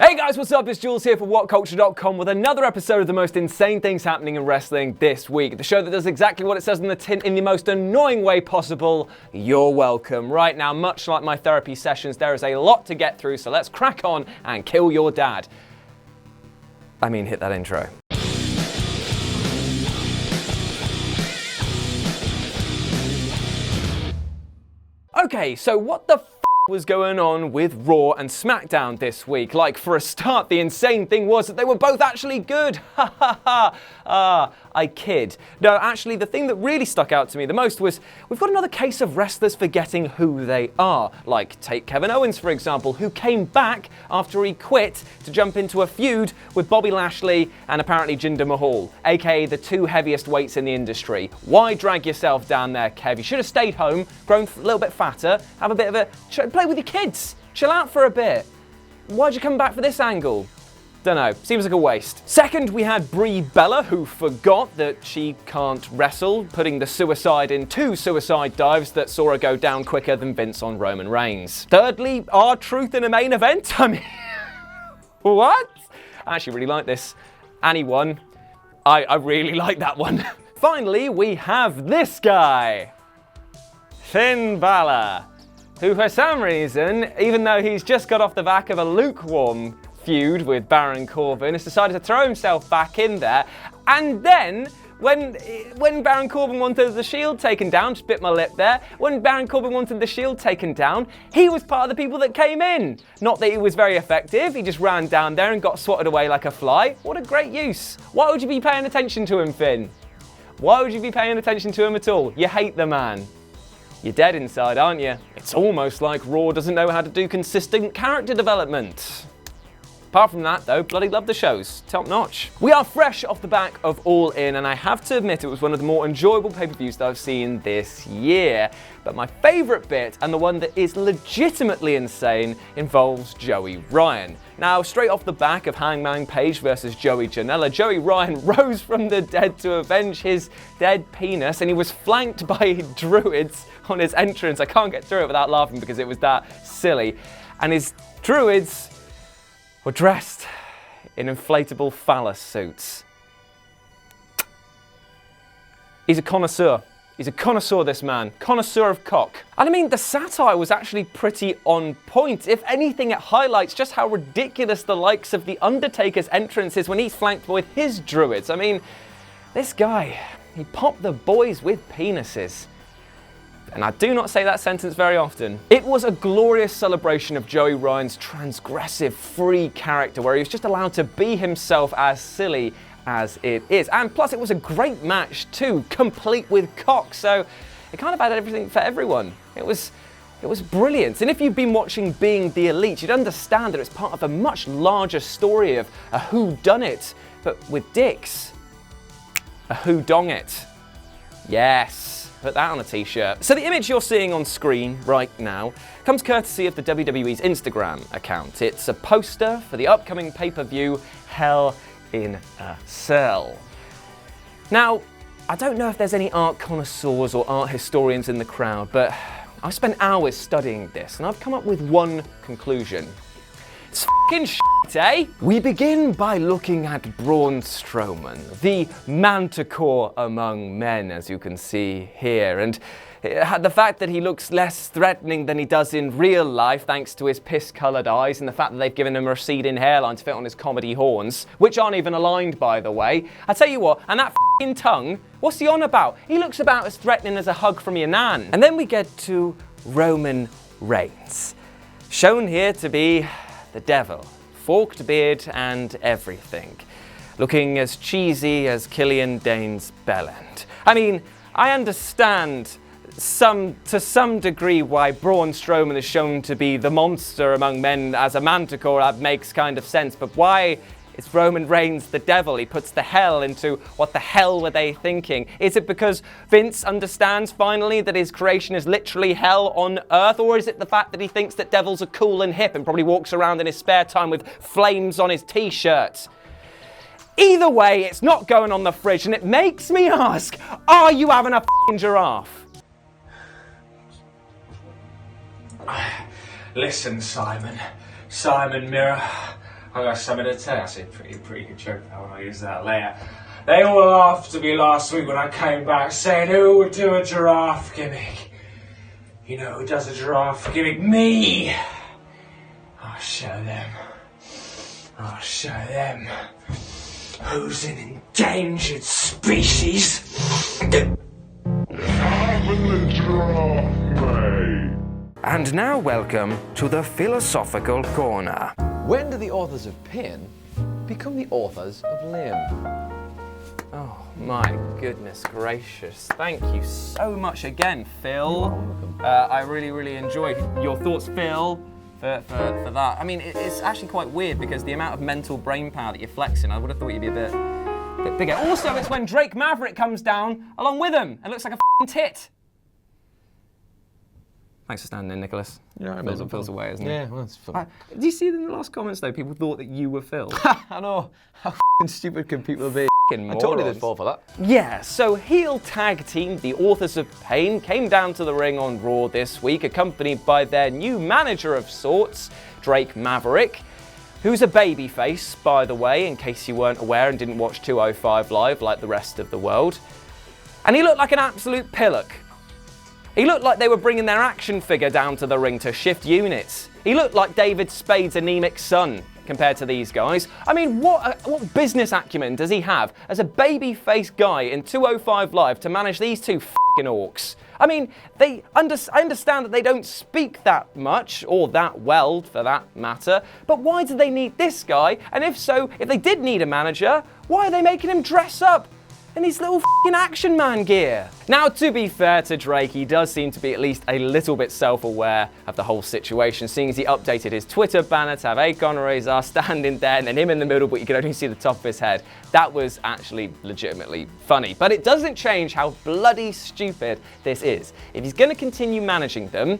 Hey guys, what's up? It's Jules here for WhatCulture.com with another episode of the most insane things happening in wrestling this week. The show that does exactly what it says on the tin in the most annoying way possible. You're welcome. Right now, much like my therapy sessions, there is a lot to get through, so let's crack on and kill your dad. I mean, hit that intro. Okay, so what the was going on with Raw and SmackDown this week? Like, for a start, the insane thing was that they were both actually good. Ha ha ha. I kid. No, actually, the thing that really stuck out to me the most was we've got another case of wrestlers forgetting who they are. Like, take Kevin Owens, for example, who came back after he quit to jump into a feud with Bobby Lashley and apparently Jinder Mahal, aka the two heaviest weights in the industry. Why drag yourself down there, Kev? You should have stayed home, grown a little bit fatter, have a bit of a play with your kids. Chill out for a bit. Why'd you come back for this angle? Dunno, seems like a waste. Second, we had Brie Bella, who forgot that she can't wrestle, putting the suicide in 2 suicide dives that saw her go down quicker than Vince on Roman Reigns. Thirdly, R-Truth in a main event? I mean, what? I actually really like this. And he won. I really like that one. Finally, we have this guy. Finn Balor, who for some reason, even though he's just got off the back of a lukewarm feud with Baron Corbin, has decided to throw himself back in there. And then, when Baron Corbin wanted the Shield taken down, just bit my lip there, when Baron Corbin wanted the Shield taken down, he was part of the people that came in. Not that he was very effective, he just ran down there and got swatted away like a fly. What a great use. Why would you be paying attention to him, Finn? Why would you be paying attention to him at all? You hate the man. You're dead inside, aren't you? It's almost like Raw doesn't know how to do consistent character development. Apart from that, though, bloody love the shows. Top notch. We are fresh off the back of All In, and I have to admit it was one of the more enjoyable pay-per-views that I've seen this year. But my favourite bit, and the one that is legitimately insane, involves Joey Ryan. Now, straight off the back of Hangman Page versus Joey Janela, Joey Ryan rose from the dead to avenge his dead penis, and he was flanked by druids on his entrance. I can't get through it without laughing because it was that silly. And his druids were dressed in inflatable phallus suits. He's a connoisseur. He's a connoisseur, this man. Connoisseur of cock. And I mean, the satire was actually pretty on point. If anything, it highlights just how ridiculous the likes of The Undertaker's entrance is when he's flanked with his druids. I mean, this guy, he popped the boys with penises. And I do not say that sentence very often. It was a glorious celebration of Joey Ryan's transgressive, free character, where he was just allowed to be himself, as silly as it is. And plus, it was a great match too, complete with cock, so it kind of had everything for everyone. It was brilliant. And if you've been watching Being the Elite, you'd understand that it's part of a much larger story of a whodunit, but with dicks. A whodongit. Yes. Put that on a t-shirt. So the image you're seeing on screen right now comes courtesy of the WWE's Instagram account. It's a poster for the upcoming pay-per-view Hell in a Cell. Now, I don't know if there's any art connoisseurs or art historians in the crowd, but I've spent hours studying this and I've come up with one conclusion. It's f***ing shit, eh? We begin by looking at Braun Strowman, the manticore among men, as you can see here. And the fact that he looks less threatening than he does in real life, thanks to his piss-coloured eyes, and the fact that they've given him a receding hairline to fit on his comedy horns, which aren't even aligned, by the way. I tell you what, and that f***ing tongue, what's he on about? He looks about as threatening as a hug from your nan. And then we get to Roman Reigns, shown here to be the devil, forked beard and everything, looking as cheesy as Killian Dane's bellend. I mean, I understand to some degree why Braun Strowman is shown to be the monster among men as a manticore. That makes kind of sense, but why is Roman Reigns the devil? He puts the hell into what the hell were they thinking? Is it because Vince understands finally that his creation is literally hell on earth? Or is it the fact that he thinks that devils are cool and hip and probably walks around in his spare time with flames on his t-shirt? Either way, it's not going on the fridge, and it makes me ask, are you having a f***ing giraffe? Listen, Simon Mirror, I got something to tell you. That's a pretty good joke. I want to use that later. They all laughed at me last week when I came back saying, who would do a giraffe gimmick? You know who does a giraffe gimmick? Me! I'll show them. I'll show them who's an endangered species. And now welcome to the Philosophical Corner. When do the authors of Pain become the authors of Lame? Oh my goodness gracious. Thank you so much again, Phil. I really enjoyed your thoughts, Phil, for that. I mean, it's actually quite weird because the amount of mental brain power that you're flexing, I would have thought you'd be a bit bigger. Also, it's when Drake Maverick comes down along with him and looks like a f***ing tit. Thanks for standing in, Nicholas. Yeah, Phil's away, isn't he? Yeah, well, that's fun. Do you see in the last comments, though, people thought that you were Phil? I know. How stupid can people be? I Morons. totally did fall for that. Yeah, so heel tag team, the Authors of Pain, came down to the ring on Raw this week, accompanied by their new manager of sorts, Drake Maverick, who's a babyface, by the way, in case you weren't aware and didn't watch 205 Live like the rest of the world. And he looked like an absolute pillock. He looked like they were bringing their action figure down to the ring to shift units. He looked like David Spade's anemic son compared to these guys. I mean, what business acumen does he have as a baby-faced guy in 205 Live to manage these two f***ing orcs? I mean, I understand that they don't speak that much, or that well for that matter, but why do they need this guy? And if so, if they did need a manager, why are they making him dress up in his little f***ing Action Man gear? Now, to be fair to Drake, he does seem to be at least a little bit self-aware of the whole situation, seeing as he updated his Twitter banner to have Akon Razor standing there and then him in the middle, but you can only see the top of his head. That was actually legitimately funny. But it doesn't change how bloody stupid this is. If he's going to continue managing them,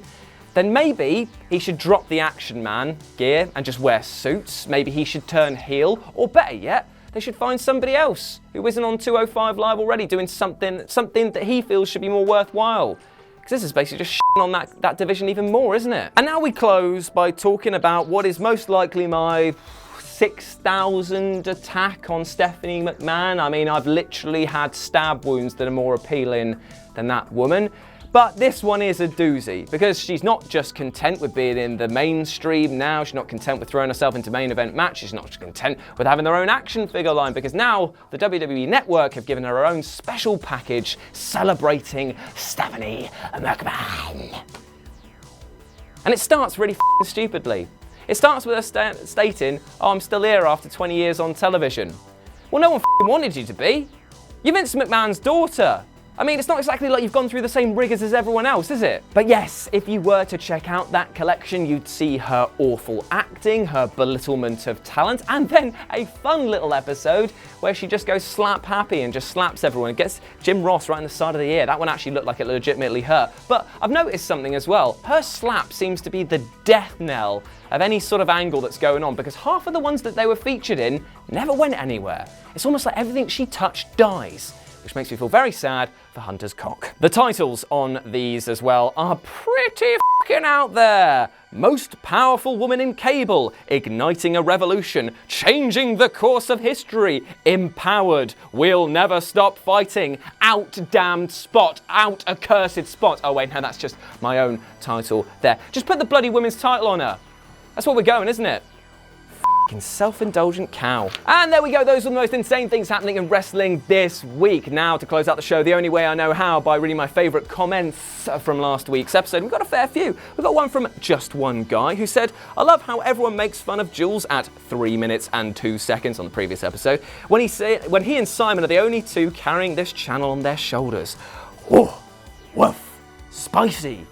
then maybe he should drop the Action Man gear and just wear suits. Maybe he should turn heel, or better yet, they should find somebody else who isn't on 205 Live already doing something that he feels should be more worthwhile. Because this is basically just shitting on that division even more, isn't it? And now we close by talking about what is most likely my 6,000 attack on Stephanie McMahon. I mean, I've literally had stab wounds that are more appealing than that woman. But this one is a doozy, because she's not just content with being in the mainstream now, she's not content with throwing herself into main event matches, she's not just content with having their own action figure line, because now the WWE Network have given her her own special package celebrating Stephanie McMahon. And it starts really f***ing stupidly. It starts with her stating, oh, I'm still here after 20 years on television. Well, no one f***ing wanted you to be. You're Vince McMahon's daughter. I mean, it's not exactly like you've gone through the same rigors as everyone else, is it? But yes, if you were to check out that collection, you'd see her awful acting, her belittlement of talent, and then a fun little episode where she just goes slap happy and just slaps everyone. It gets Jim Ross right in the side of the ear. That one actually looked like it legitimately hurt. But I've noticed something as well. Her slap seems to be the death knell of any sort of angle that's going on, because half of the ones that they were featured in never went anywhere. It's almost like everything she touched dies, which makes me feel very sad for Hunter's cock. The titles on these as well are pretty fucking out there. Most powerful woman in cable, igniting a revolution, changing the course of history, empowered, we'll never stop fighting, out damned Spot, out accursed Spot. Oh wait, no, that's just my own title there. Just put the bloody women's title on her. That's what we're going, isn't it? Self-indulgent cow. And there we go, those are the most insane things happening in wrestling this week. Now, to close out the show, the only way I know how, by reading my favourite comments from last week's episode. We've got a fair few. We've got one from Just One Guy, who said, I love how everyone makes fun of Jules at 3 minutes and 2 seconds on the previous episode, when he and Simon are the only two carrying this channel on their shoulders. Oh, woof, spicy.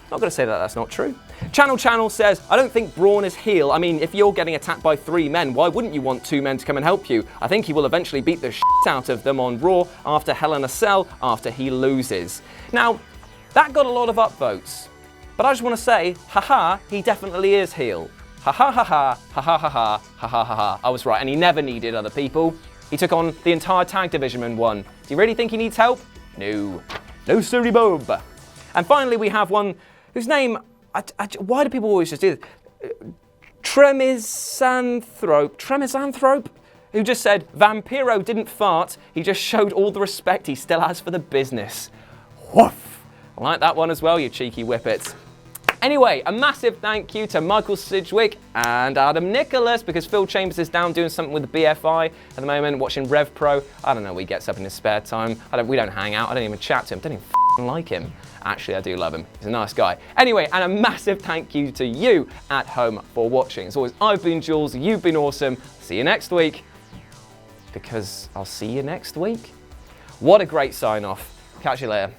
Not going to say that that's not true. Channel says, I don't think Braun is heel. I mean, if you're getting attacked by 3 men, why wouldn't you want 2 men to come and help you? I think he will eventually beat the shit out of them on Raw after Hell in a Cell after he loses. Now, that got a lot of upvotes. But I just want to say, haha, he definitely is heel. Ha ha ha ha, ha ha ha ha, ha ha ha ha. I was right, and he never needed other people. He took on the entire tag division and won. Do you really think he needs help? No. No, sorry, Bob. And finally, we have one whose name, why do people always just do this? Tremisanthrope, who just said, Vampiro didn't fart, he just showed all the respect he still has for the business. Woof! I like that one as well, you cheeky whippets. Anyway, a massive thank you to Michael Sidgwick and Adam Nicholas, because Phil Chambers is down doing something with the BFI at the moment, watching Rev Pro. I don't know what he gets up in his spare time. We don't hang out, I don't even chat to him, I don't even like him. Actually, I do love him. He's a nice guy. Anyway, and a massive thank you to you at home for watching. As always, I've been Jules, you've been awesome. See you next week, because I'll see you next week. What a great sign off. Catch you later.